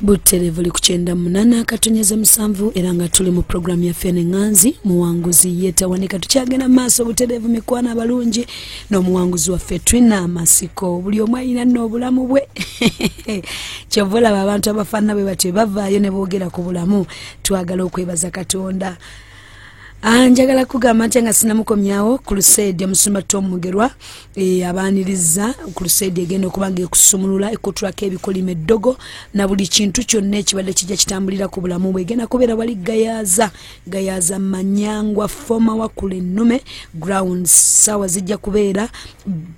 Buterevu likuchenda munana katonyeza musanvu era nga tuli mu programu ya Fene Nganzi muwanguzi yetawanika tukyagenda maaso buterevu mikwana abalungi n'omuwanguzi waffe Twina Masiko buli omu alina n'obulamu bwe kyovola abantu abafaana bwe batyo bavaayo ne boogera ku bulamu twagala okwebaza Katonda. Njagala kugamba nti nga sinamukomyawo Crusade Musumba Tom Mugerwa abaaniriza Crusade egenda okubange kusumulula ekotulako ebikolime eddogo na buli kintu kyonna ekibadde kijja kitambulira ku bulamu bwe egenda kubeera wali gayaza Manyangwa Foma Wakule Nnume grounds sawa zijja kubeera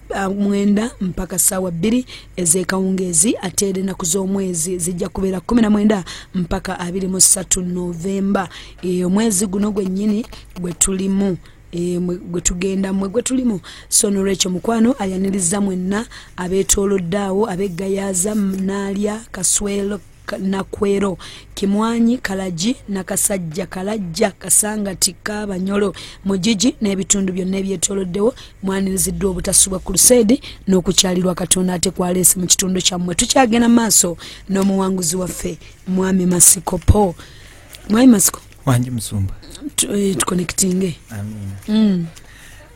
9 mpaka sawa 2 ez'ekawungeezi ate ennaku z'omwezi zijja kubeera 19 mpaka 23 Novemba omwezi guno gwennyini gwetulimu gwetugenda mwe gwetulimu sono Rachel Mukwano ayaniriza mwenna abeetoloddaawo abegayaza Naalya Kaswelo Nakwero Kimwanyi Kalaji Nakasajja Kalajja Kasangati Kabanyolo Mujiji n'ebitundu byonna ebyetoloddewo mwaniriziddwa obutasubwa Crusade n'okukyalirwa Katonda ate kwaleese mu kitundu kyammwe. Tukyagenda maaso n'omuwanguzi waffe Mwami Masiko Po. Mwami Masiko wanji Musumba tuconnecting. Amen.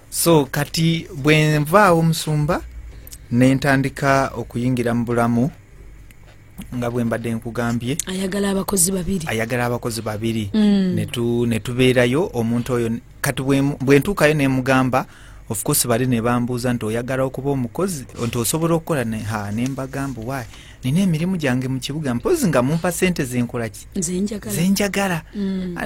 So kati bwenvaawo Musumba nentandika okuyingira mu bulamu nga bwembadde nkugambye ayagala abakozi babiri netubeerayo omuntu oyo kati bwentuukayo nemugamba of course bali ne bambuuza nti oyagala okuba omukozi nti osobola okukola nembagamba waayi nina emirimu gyange mu kibuga mpozi nga mumpa sente zenkola ki zenjagala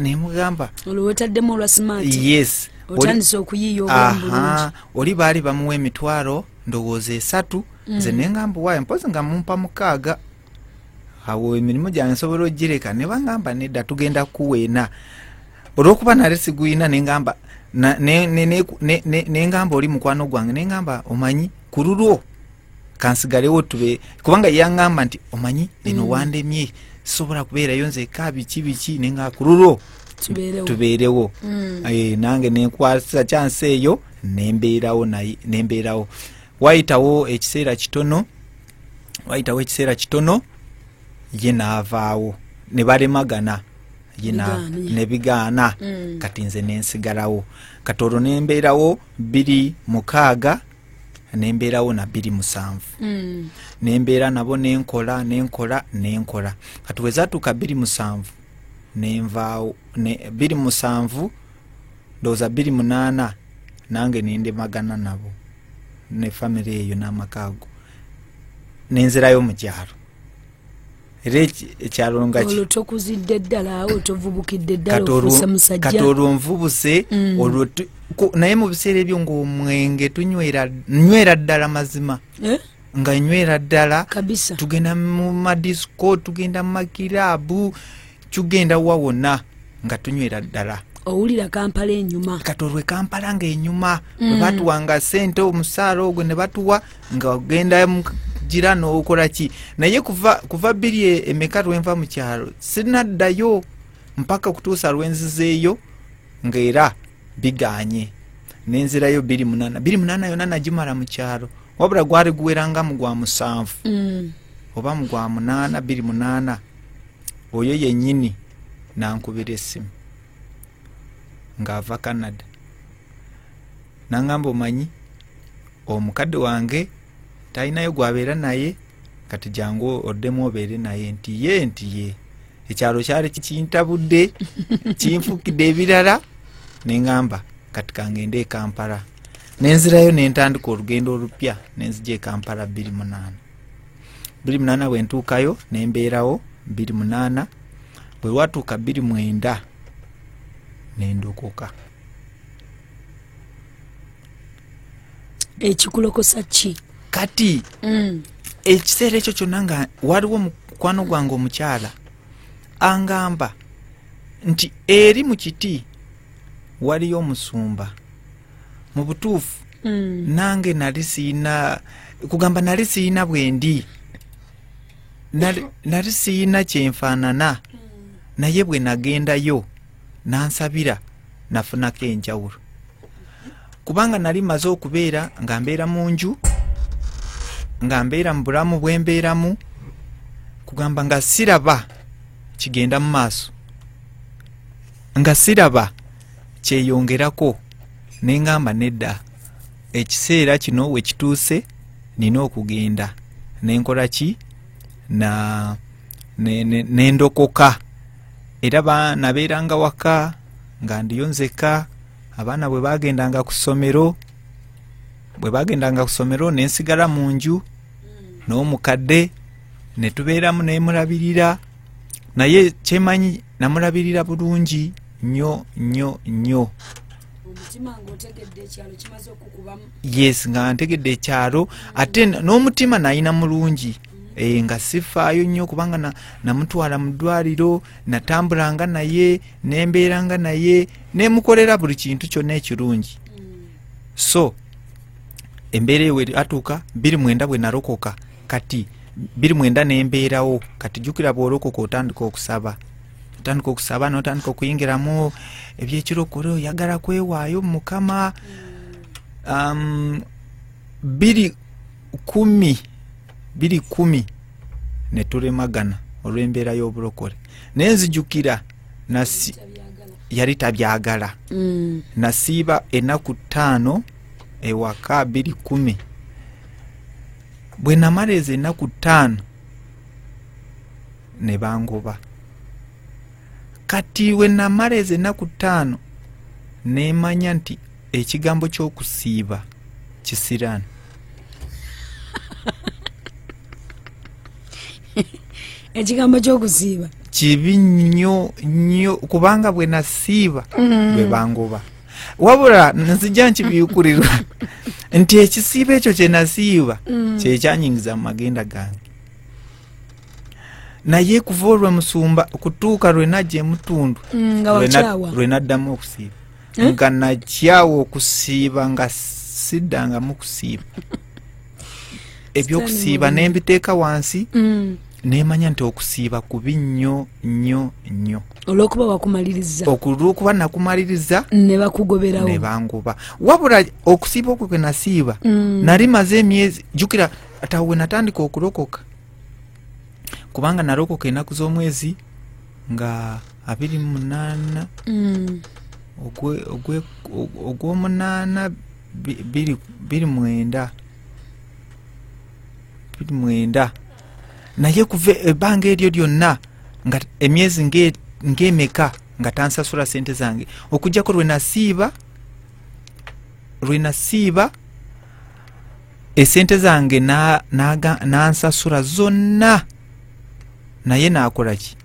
nemugamba olwotaddemu olwa smart yes otandise okuyiiya obulungi oli baali bamuwa emitwalo ndowooza 3 nze nengamba waayi mpozi nga mumpa 6 awo emirimu gyange nsobola ogireka ne bangamba nedda tugenda kuweena olwokuba nale siguyina nengamba nengamba oli mukwano gwange nengamba omanyi ku lulwo kansigalewo tube kubanga yangamba nti omanyi eno wandemye sobola kubeerayo nze biki nenga ku lulwo tubeerewo nange nenkwasa chance eyo nembeerawo wayitawo ekiseera kitono ye naavaawo ne balemagana nebigaana kati nze nensigalawo kati olwo nembeerawo 26 nembeerawo na 27 nembeera nabo nenkola kati wezatuuka 27 nenvaawo 27 ndowooza 28 nange nendemagana nabo ne family eyo n'amakaago nenzirayo mu kyalo era ekyalo nga olutokuzidde ddala otovubukidde ddala ofuusa musajja kati olwo nvubuse olwo naye mu biseera ebyo ng'omwenge nywera ddala mazima nga nywera ddala tugenda mu madisco tugenda mu makiraabu tugenda wawona nga tunywera ddala owulira Kampala enyuma kati olwo Kampala ng'enyuma bwe batuwanga ssente omusaala ogwo ne batuwa nga ogenda jirano okola ki naye kuva biri emeka lwenva mu kyalo sinaddayo mpaka kutuusa lwenzizeeyo ng'era biganye nenzirayo 28 yonna nagimala mu kyalo wabula gwali guweranga mu gwa 7 oba mu gwa 8 28 oyo yennyini nankubira essimu ng'ava Canada nangamba omanyi omukadde wange talinayo gwabeera naye kati jangu oddemu obeere naye nti ye ekyalo kyali kikintabudde kinfukidde ebirala nengamba kati kangende e Kampala nenzirayo nentandika olugendo olupya nenzija e Kampala 28 bwentuukayo nembeerawo 28 bwe watuuka 29 nendokoka. Ekikulokosa ki kati ekiseera ekyo kyonna nga waliwo mukwano gwange omukyala angamba nti eri mu kiti waliyo omusumba mu butuufu nange nali siina bwendi nali siina kyenfaanana naye bwe nagendayo nansabira nafunako enjawulo kubanga nali maze okubeera nga mbeera mu nju nga mbeera mu bulamu bwembeeramu kugamba nga siraba kigenda mu maaso, nga siraba kyeyongerako, nengamba nedda ekiseera kino we kituuse nina okugenda nenkola ki nendokoka. Era nabeeranga waka nga ndiyo nzeka, abaana bwe bagendanga ku ssomero nensigala mu nju n'omukadde ne tubeeramu nemulabirira, naye kyemanyi namulabirira bulungi nnyo nnyo nnyo. Yes, nga ntegedde ekyalo ate n'omutima nayina mulungi, nga sifaayo nnyo kubanga namutwala mu ddwaliro, natambulanga naye, nembeeranga naye, nemukolera buli kintu kyonna ekirungi. So embeera ewe atuuka 29 bwe narokoka, kati 29 nembeerawo. Kati jjukira bw'olokoka otandika okusaba, n'otandika okuyingiramu ebyekirokole, oyagala kwewaayo mu Mukama. 2010 ne tulemagana olw'embeera y'obulokole, nenzijukira yali tabyagala. Nasiiba ennaku 5 ewaka 2010. Bwe namala ezo ennaku 5 ne bangoba. Kati we namala ezo ennaku 5 nemanya nti ekigambo ky'okusiiba kisirani. Ekigambo ky'okusiiba kibi nnyo nnyo kubanga bwe nasiiba bwe bangoba. Wabula nzija nkibiyukurirwa nti ekisiiba ekyo kye nasiiba kye kyanyingiza mu magenda gange. Naye kuva olwe Musumba okutuuka lwe najja emutundu lwe naddamu okusiiba, nga nakyawa okusiiba nga siddangamu kusiiba. Ebyokusiiba nembiteeka wansi, nemanya nti okusiiba kubi nnyo nnyo nnyo. Olw'okuba wakumaliriza, olw'okuba nakumaliriza ne bakugoberawo ne bangoba. Wabula okusiiba okwo kwe nasiiba nali maze emyezi, jjukira atawo we natandika okulokoka, kubanga narokoka ennaku z'omwezi nga 28 ogw'omunaana 29. Naye kuva ebbanga eryo lyonna nga emyezi ng'emeka nga tansasula sente zange, okujjako lwe nasiiba esente zange nansasula zonna, naye nakola ki?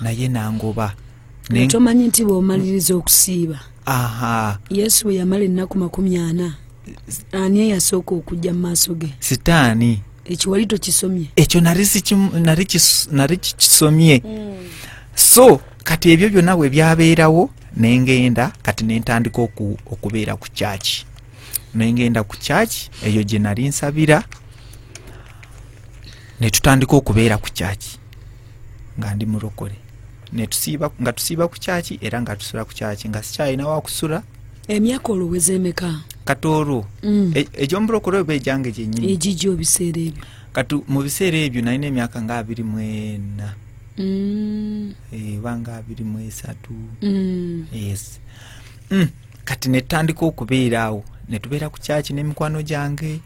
Naye nangoba. Tomanyi nti bw'omaliriza okusiiba, Yesu bwe yamala ennaku 40, ani eyasooka okujja mu maaso ge? Sitaani. Ekyo wali tokisomye? Ekyo nali kikisomye. So kati ebyo byonna bwe byabeerawo nengenda kati nentandika okubeera ku kyaki. Nengenda ku kyaki eyo gye nali nsabira, ne tutandika okubeera ku kyaki nga ndi mulokole. Nga tusiiba ku kyaki era nga tusula ku kyaki, nga sikyalina wa kusula. Emyaka oloweza emeka? Kati olwo egy'omulokole oba egyange gyennyini? Egijjo ebiseera ebyo? Kati mu biseera ebyo nalina emyaka nga 24. Banga 23. Yes. Kati netandika okubeeraawo, netubeera ku kyaki n'emikwano gyange.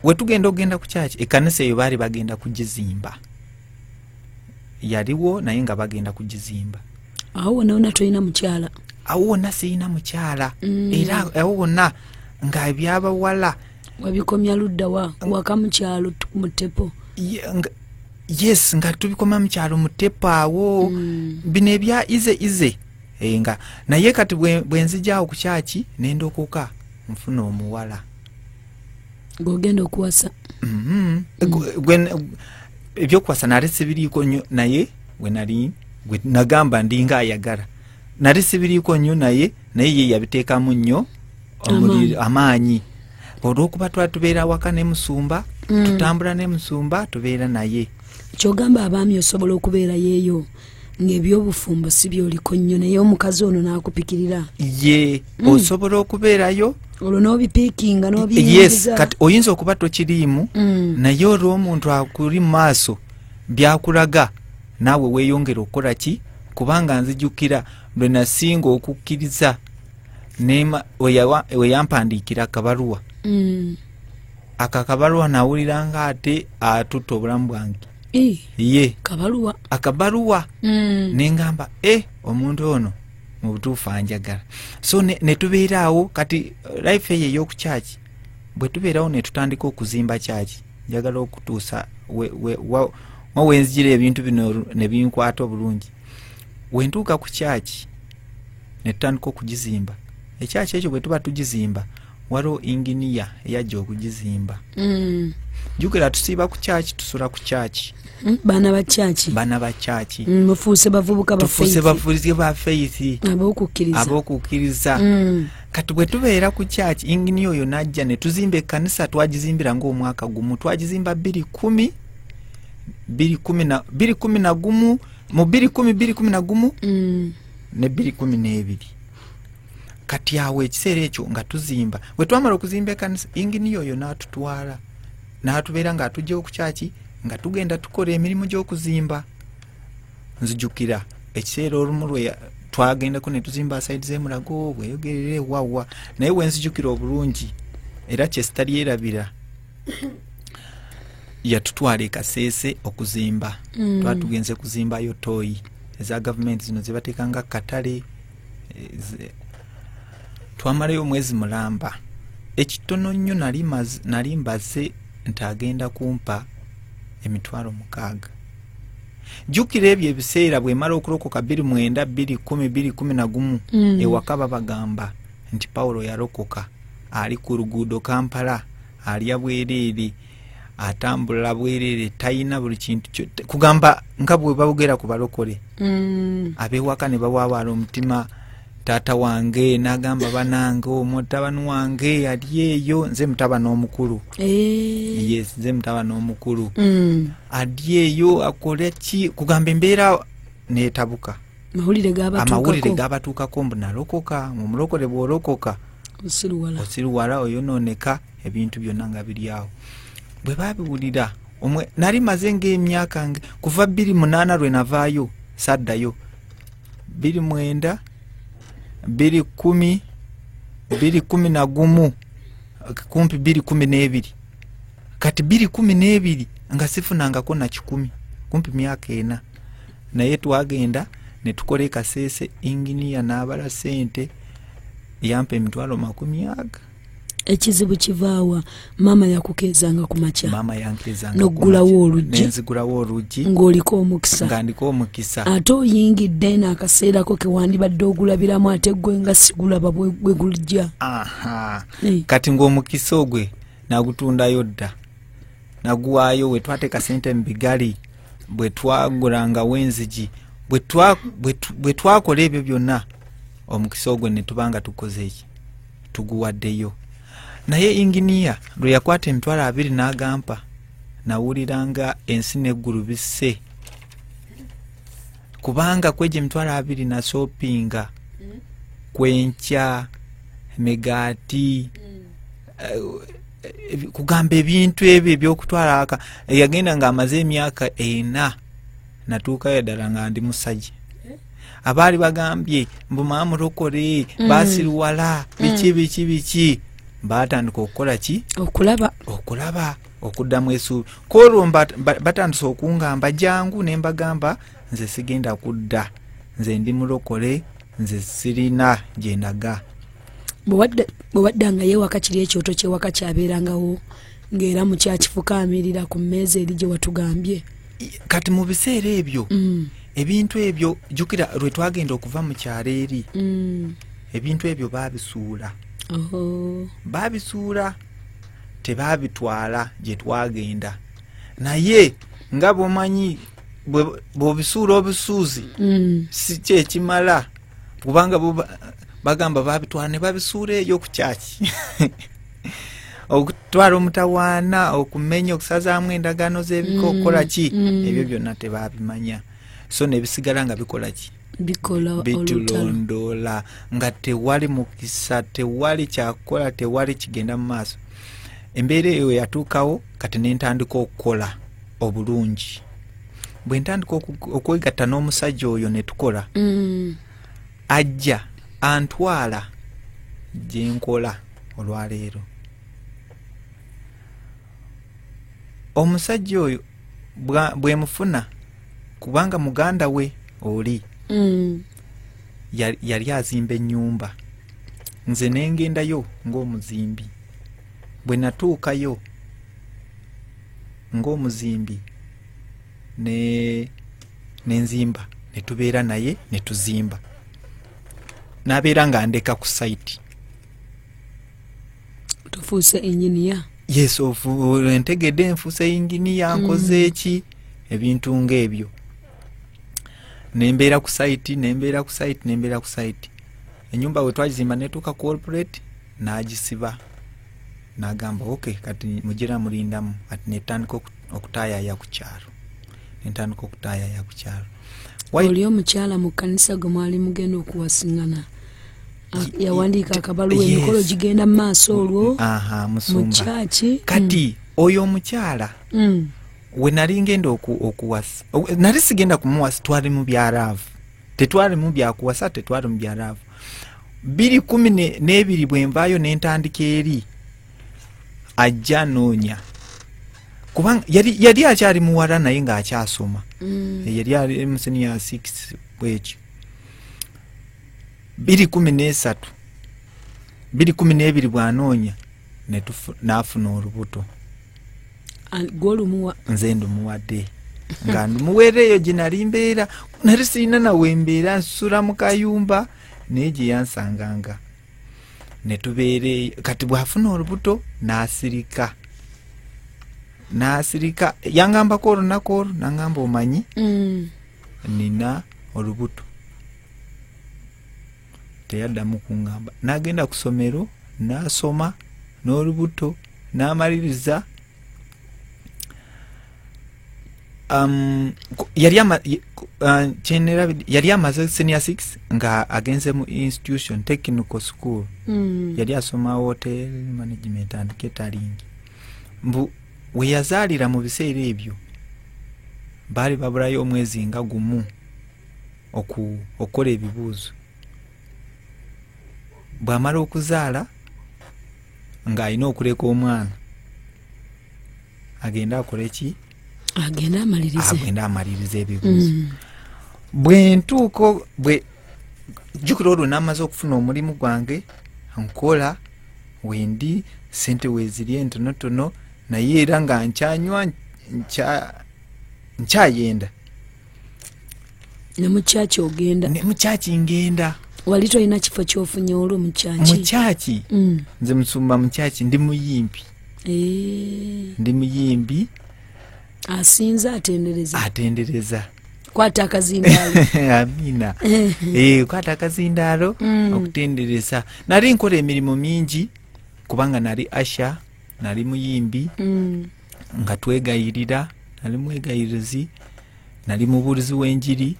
We tugenda ogenda ku kyaki, ekkanisa eyo baali bagenda kugizimba. Yaliwo naye nga bagenda kugizimba. Awo wonna tolina mukyala? Awo wonna sirina mukyala. Era awo wonna nga ebyabawala. Wabikomya ludda waka mukyalo mu Tepo? Yes, nga tubikoma mu kyalo mu Tepo awo. Bino ebya ize. Nga naye kati bwe nzijaawo ku kyaki nendokoka nfuna omuwala. Gogenda okuwasa? Ebyokuwasa nali sibiriiko nnyo, naye gwe nagamba ndinga ayagala. Nali sibiriiko nnyo naye ye yabiteekamu nnyo amaanyi. Olw'okuba tubeera waka ne Musumba, tutambula ne Musumba, tubeera naye. Kyogamba abaami osobola okubeera yeeyo ng'ebyobufumbo si byoliko nnyo, naye omukazi ono n'akupikirira? Ye, osobola okubeerayo. Olwo n'obipiikinga n'obiyingiza? Yes, kati oyinza okuba tokiriimu, naye olw'omuntu akuli mu maaso byakulaga naawe weeyongera okukola ki kubanga nzijukira lwe nasinga okukkiriza weyampandiikira akabaluwa akakabaluwa nawulira ate atutta obulamu bwange ye akabaluwa nengamba omuntu ono mu butuufu anjagala so netubeeraawo kati life eyo ey'okukyaki bwe tubeerawo netutandika okuzimba kyaki njagala okutuusa wenzijira ebintu bino nebinkwata obulungi wentuuka ku kyaki netutandika okugizimba ekyaki ekyo bwe tuba tugizimba waliwo inginiya eyajja okugizimba jukira tusiiba ku kyaki tusula ku kyaki baana ba kyaki mufuuse bavubuka ba faith ab'okukkiriza kati bwe tubeera ku kyaki inginiya oyo najja ne tuzimba ekkanisa twagizimbira ng'omwaka gumu twagizimba 2010 mu 2011 ne 2012 kati awo ekiseera ekyo nga tuzimba bwe twamala okuzimba ekkanisa inginiya oyo n'atutwala n'atubeera ng'atugyewo ku kyaki nga tugenda tukola emirimu gy'okuzimba nzijukira ekiseera olumu lwe twagendako ne tuzimba saidi z'emulago bweyogerere wawa naye wenzijukira obulungi era kyesitali yerabira yatutwala e Kasese okuzimba twatugenze kuzimbayo toyi eza gavumenti zino zebateekanga katale twamalayo omwezi mulamba ekitono nnyo nali mbaze nti agenda kumpa emitwalo 6 jukira ebyo ebiseera bwe mala okulokoka 2009 2010 2011 ewaka babagamba nti Paulo yalokoka ali ku luguudo Kampala alya bwereere atambula bwereere tayina buli kintu kugamba nga bwe babogera ku balokole abewaka ne bawawaala omutima taata wange n'agamba banange omutabani wange ali eyo nze mutabani omukulu yes nze mutabani omukulu ali eyo akola ki kugamba embeera neetabuka amawulire gabatuukako mbu nalokoka mu mulokole bw'olokoka osiruwala oyonooneka ebintu byonna nga biri awo bwe babiwulira nali maze ng'emyaka kuva 2008 lwe navaayo saddayo 2009 2010 2011 kumpi 2012 kati 2012 nga sifunangako na 10 kumpi myaka 4 naye twagenda ne tukola e Kasese inginiya n'abala sente yampa emitwalo 10. Ekizibu kivaawa mama yakukeezanga ku makya mama yankeezanga n'oggulawo oluggi nenzigulawo oluggi ng'oliko omukisa ng'andiko omukisa ate oyingidde n'akaseerako ke wandibadde ogulabiramu ate gwe nga sigulaba bwe gulujja kati ng'omukisa ogwe nagutundayo dda naguwaayo we twateeka sente mu bigali bwe twagulangawo enzigi bwe twakola ebyo byonna omukisa ogwe ne tubanga tukoze eki tuguwaddeyo naye inginiya lwe yakwata emitwalo 2 n'agampa nawuliranga ensi n'eggulu bisse kubanga kwegyo emitwalo 2 nasoopinga kwenkya megaati kugamba ebintu ebyo ebyokutwala aka yagenda ng'amaze emyaka 4 natuukayo ddala nga ndi musajja abaali bagambye mbu maamulokole baasiruwala biki batandika okukola ki okulaba okuddamu essuubi kolwo batandise okungamba jangu ne mbagamba nze sigenda kudda nze ndi mulokole nze sirina gye ndaga bwe waddanga yeewaka kiri ekyoto kyewaka kyabeerangawo ng'era mukyakifukaamirira ku mmeeza eri gye watugambye kati mu biseera ebyo ebintu ebyo jukira lwe twagenda okuva mu kyalo eri ebintu ebyo baabisuula baabisuula tebaabitwala gye twagenda naye nga bw'omanyi bw'obisuula obusuuzi si kyekimala kubanga bagamba baabitwala ne babisuula eyo ku kyaki okutwala omutawaana okumenya okusazaamu endagaano z'ebikokola ki ebyo byonna tebaabimanya so nebisigala nga bikola ki bitulondoola nga tewali mukisa tewali kyakola tewali kigenda mu maaso embeera eyo yatuukawo kati nentandika okukola obulungi bwe ntandika okwegatta n'omusajja oyo ne tukola ajja antwala gye nkola olwaleero. Omusajja oyo bwe mufuna kubanga muganda we oli yali azimba ennyumba, nze nengendayo ng'omuzimbi. Bwe natuukayo ng'omuzimbi nenzimba, ne tubeera naye ne tuzimba, n'abeera nga ndeka ku site. Tufuuse engineer. Yes, entegedde nfuuse engineer, nkoze eki ebintu ng'ebyo. Nembeera ku site. Ennyumba we twagizimba netuuka corporate n'agisiba, n'agamba okay, kati mugira mulindamu. Kati netandika okutaayaya ku kyalo. Oli omukyala mu kkanisa gwe mwali mugenda okuwasingana yawandiika akabaluwa emikolo gigenda mu maaso olwo mu kyaki. Kati oyo omukyala we nali ngenda okuwasa, nali sigenda kumuwasa, twali mu byaraavu, tetwali mu byakuwasa, tetwali mu byaraavu. 2012 bwe nvaayo n'entandika eri ajja noonya, kubanga yali akyali muwala naye ng'akyasoma. Yali ali mu senior 6 bwekyo. 2012 bw'anoonya n'afuna olubuto. Gw'olumuwa? Nze ndumuwadde nga ndumuweera eyo gye nali mbeera, nali sirina nawe mbeera, nsula mu kayumba naye gye yansanganga ne tubeera eyo. Kati bw'afuna olubuto n'asirika, yangambako olunaku olwo, n'angamba omanyi nina olubuto. Teyaddamu kuŋŋamba, n'agenda ku ssomero n'asoma n'olubuto n'amaliriza. Yali amaze senior 6 nga agenze mu institution technical school. Yali asoma hotel management and catering. Mbu we yazaalira mu biseera ebyo baali babulayo omwezi nga gumu okukola ebibuuzo. Bw'amala okuzaala ng'alina okuleka omwana, agenda akole ki? Agenda amalirize ebibuuzo. Bwe ntuuko jjukira olwo n'amaze okufuna omulimu gwange, nkola wendi, sente weeziri entonotono, naye era nga nkyanywa nkyayenda. Ne mu kyaki ogenda? Ne mu kyaki ngenda. Wali tolina kifo ky'ofunye olwo mu kyaki? Mu kyaki? Nze musumba mu kyaki, ndi muyimbi. Ndi muyimbi. Asinza atendereza. Kwata akazindaalo. Amina. Kwata akazindaalo okutendereza. Nali nkola emirimu mingi kubanga nali asha, nali muyimbi, nga twegayirira, nali mwegayirizi, nali mubuulizi w'enjiri,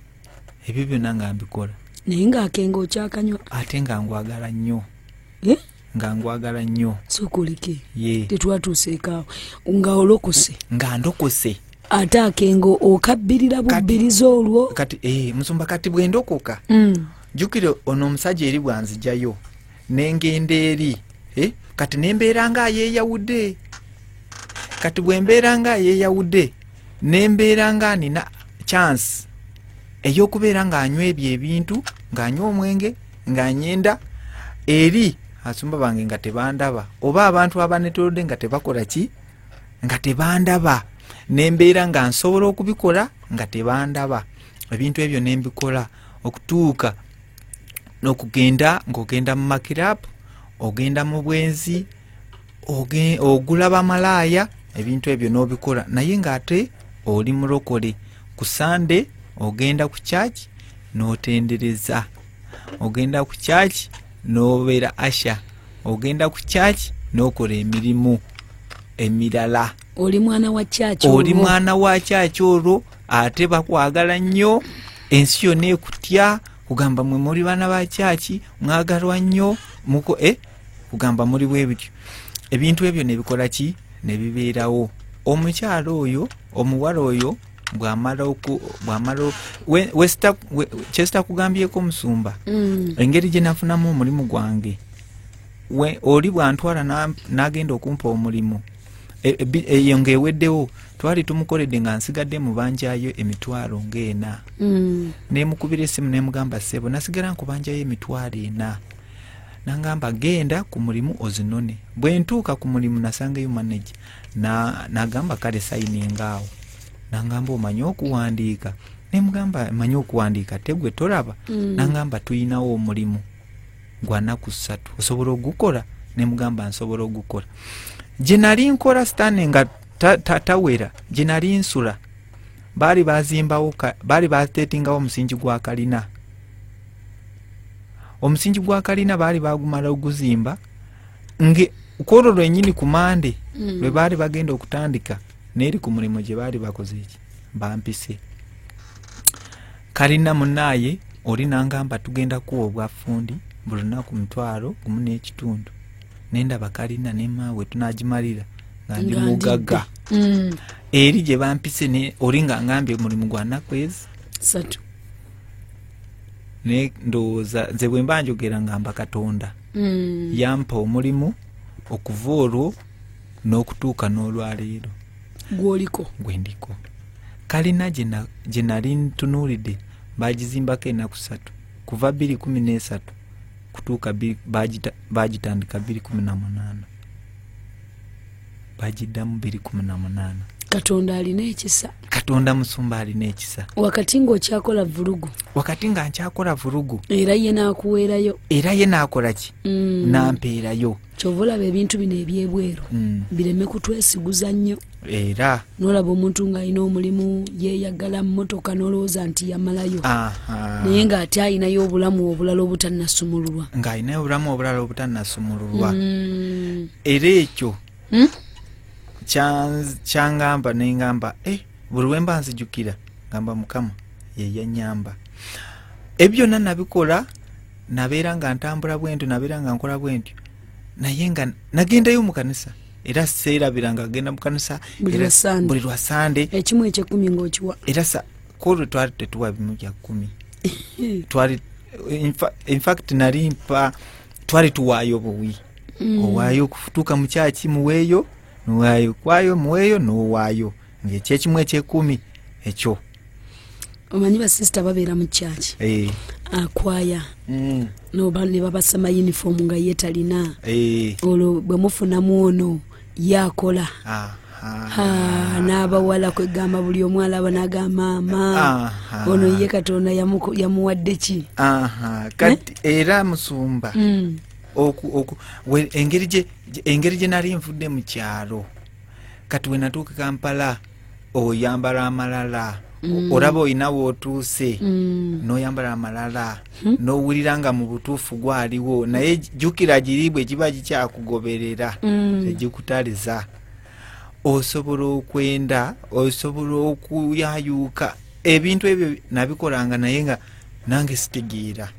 ebyo byonna nga mbikola. Naye ng'akenga okyakanywa? Ate nga ngwagala nnyo. Sokulike. Tetwatuuseekaawo. Nga olokose. Nga ndokose. Ate akengo okabbirira bubbiriza olwo. Kati musumba, kati bwe ndokoka. Jjukira ono omusajja eri bwanzijayo. N'engenda eri. Kati nembeera nga ayeeyawudde. Kati bwe mbeera nga ayeeyawudde, nembeera nga nina chance ey'okubeera ng'anywa ebyo ebintu, ng'anywa omwenge, ng'anyenda eri asumba bange nga tebandaba, oba abantu abanetolodde nga tebakola ki, nga tebandaba. Nembeera nga nsobola okubikola nga tebandaba. Ebintu ebyo nembikola okutuuka n'okugenda ng'ogenda mu makirapu, ogenda mu bwenzi, ogula bamalaaya, ebintu ebyo n'obikola. Naye ng'ate oli mulokole. Ku Sande ogenda ku church n'otendereza. Ogenda ku church n'obeera asha. Ogenda ku church n'okola emirimu emirala. Oli mwana wa church olwo. Ate bakwagala nnyo, ensi yonna ekutya, kugamba mwe muri bana ba church, mwagalwa nnyo, kugamba muri bwe bityo. Ebintu ebyo ne bikola ki? Ne bibeerawo. Omukyalo oyo, omuwala oyo bwamala kyesita kugambyeko musumba engeri gye nafunamu omulimu gwange oli bwantwala n'agenda okumpa omulimu eyo ng'eweddewo twali tumukoledde nga nsigadde mu banjayo emitwalo ng'ena nemukubira essimu nemugamba ssebo nasigala nkubanjayo emitwalo ena nangamba genda ku mulimu ozinone bwe ntuuka ku mulimu nasangayo manager nagamba kale sayiningaawo nangamba omanyi okuwandiika nemugamba manyi okuwandiika tegwe tolaba nangamba tuyinawo omulimu gwa nnaku 3 osobola ogukola nemugamba nsobola ogukola gye nali nkola stane nga tawera gye nali nsula baali bateetingawo omusingi gwa kalina omusingi gwa kalina baali bagumala oguzimba kwolwo lwennyini ku Mande lwe baali bagenda okutandika n'eri ku mulimu gye baali bakoze eki bampise kalina munaaye oli nangamba tugenda kuwa obwafundi buli lunaku 1.5 nendaba kalina nemaawe tunagimalira nga ndi mugagga eri gye bampise oli nga ngambye omulimu gwa nnaku 3 ne ndowooza nze bwe mba njogera ngamba Katonda yampa omulimu okuva olwo n'okutuuka n'olwaleero gwendiko kalina gye nali ntunuulidde bagizimbako ennaku 3 kuva 2013 kutuuka bagitandika 2018 bagiddamu 2018. Katonda alina ekisa. Katonda musumba alina ekisa. Wakati ng'okyakola vulugu. Wakati nga nkyakola vulugu. Era ye n'akuweerayo. Era ye n'akola ki? Nampeerayo. Kyovula ebintu bino ebyebweru. Bireme kutwesiguza nnyo. Era. N'olaba omuntu ng'alina omulimu yeeyagala mmotoka n'olowooza nti yamalayo. Naye ng'ate alinayo obulamu obulala obutannasumululwa. Ng'alinayo obulamu obulala obutannasumululwa. Era ekyo. Kyangamba nengamba buli wemba nzijukira ngamba Mukama ye yanyamba ebyo nabikola nabeera nga ntambula bwentyo nabeera nga nkola bwentyo naye nga nagendayo mu kanisa era seerabira nga agenda mu kanisa buli lwa Sande ekimu ekyekumi ng'okiwa era kolo twali tetuwa bimu bya 10 twali in fact nali mpa twali tuwaayo buwi owaayo kutuuka mu kyaki muweeyo nuwayo kwayo muweyo nuwayo ng'ekyekimu ekyekumi ekyo. Omanyi ba sister babeera mu church akwaya noba ne babasama uniform nga yetalina olwo bwe mufunamu ono yakola n'abawala kwegamba buli omwala banagamba maama ono ye Katonda yamuwadde ki kati era musumba engeri gye nali nvudde mu kyalo kati we natuuka Kampala oyambala amalala olaba olina wootuuse n'oyambala amalala n'owulira nga mu butuufu gwaliwo naye jjukira giriibwe giba gikyakugoberera egikutaliza osobola okwenda osobola okuyayuuka ebintu ebyo nabikolanga naye nga nange sitegeera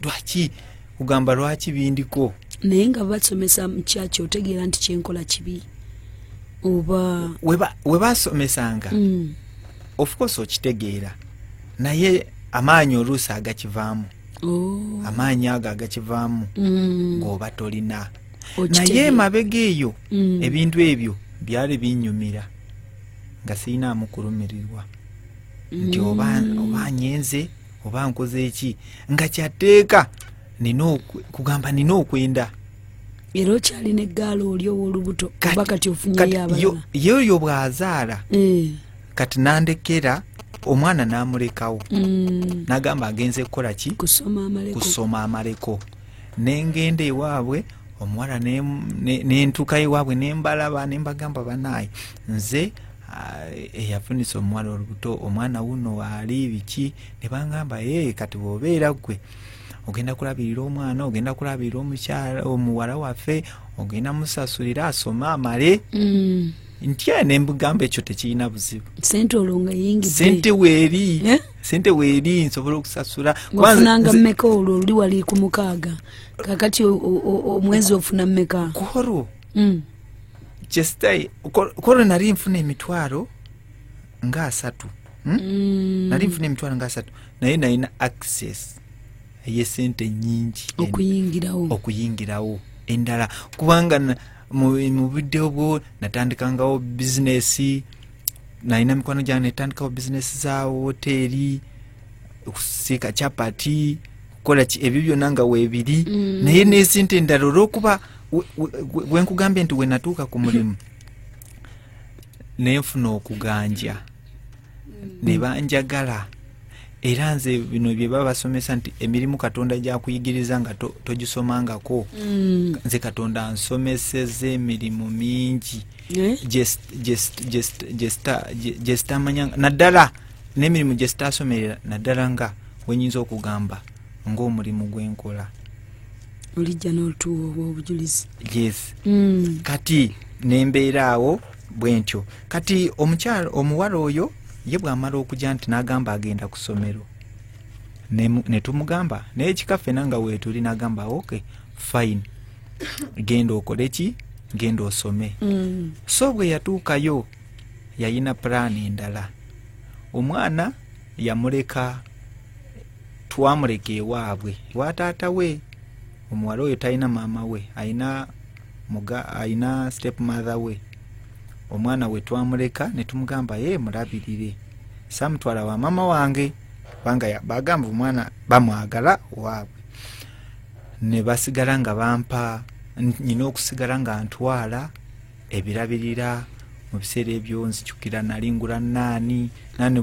lwaki kugamba lwaki bindiko naye nga basomesa mu kyaki otegeera nti kyenkola kibi oba we basomesanga of course okitegeera naye amaanyi oluusi agakivaamu amaanyi ago agakivaamu ng'oba tolina naye emabega eyo ebintu ebyo byali binyumira nga sirinamu kulumirirwa nti oba nyenze oba nkoze eki nga kyateeka kugamba nina okwenda era okyalina eggaalo oli ow'olubuto oba kati ofunyeyo abalala yoyo bw'azaala kati nandekera omwana n'amulekawo n'agamba agenze kukola ki kusoma amaleko n'engenda ewaabwe omuwala n'entuuka ewaabwe nembalaba nembagamba banaaye nze eyafunisa omuwala olubuto omwana wuno waali biki ne bangamba kati bw'obeera gwe ogenda kulabirira omwana ogenda kulabirira omukyala omuwala waffe ogenda musasulira asome amale ntya nembugamba ekyo tekirina buzibu sente olwo nga yingidde sente weeri nsobola okusasula wafunanga mmeka olwo oli wali ku 6 kakati omwezi ofuna mmeka koro kyestai koro nali nfuna emitwalo nga 3 nali nfuna emitwalo nga 3 naye nalina access ey'esente nyingi okuyingirawo endala kubanga mu budde obwo natandikangawo bizinesi, nalina mikwano gyange netandikawo bizinesi za hoteeri, okusiika chapati, kukola ebyo byonna nga weebiri, naye n'esente endala olw'okuba wenkugambye nti wenatuuka ku mulimu nenfuna okuganja ne banjagala, era nze bino bye baba basomesa nti emirimu Katonda gyakuyigiriza nga togisomangako. Nze Katonda ansomeseza emirimu mingi gyezitamanyanga naddala, n'emirimu gyezitasomerera naddala nga wenyinza okugamba ng'omulimu gwenkola. Olijja n'otuwa obujulizi. Yes. Kati nembeera awo bwentyo. Kati omuwala oyo ye bw'amala okujja nti n'agamba agenda ku ssomero ne tumugamba naye ekikaffe nanga weetuli n'agamba okay fine, genda okole ki, genda osome. So bwe yatuukayo yayina pulaani endala. Omwana yamuleka, twamuleka ewaabwe ewa taata we. Omuwala oyo talina maama we, ayina step mother we. Omwana we twamuleka ne tumugamba mulabirire, samutwala wa mama wange banga bagamba omwana bamwagala waabwe. Ne basigala nga bampa nyina okusigala nga ntwala ebirabirira. Mu biseera ebyo nzijukira nalingula nani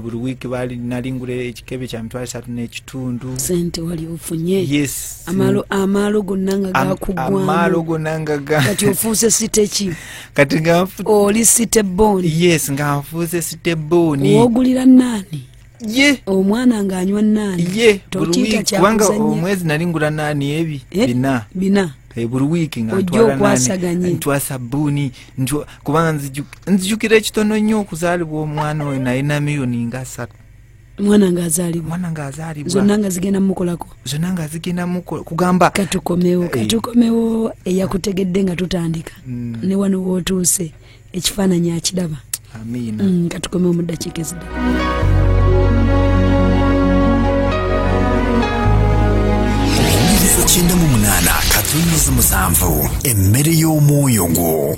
buli wiiki bali nalingula ekikebe kya mitwalo 3 n'ekitundu. Sente wali ofunye. Yes. Amalo gonna nga gakugwamu. Kati ofuuse siteki. Kati nga oli siteboni. Yes, nga nfuuse siteboni. Wogulira nani? Ye. Omwana nga anywa nani? Ye. Tokiita kya kubanga omwezi nalingula nani ebi. Bina. Buli wiiki nga ntwasa bbuni kubanga nzijukira ekitono nnyo okuzaalibwa omwana oyo naye na miliyoni nga 3. Mwana nga azaalibwa. Zonna nga zigenda mukolako. Kugamba katukomewo eyakutegedde nga tutandika. Ne wano wootuuse ekifaananyi akiraba. Amiina. Katukomewo mu ddakiika ezidda. Kinda mu munana katunzi musanvu emmere y'omwoyo gwo.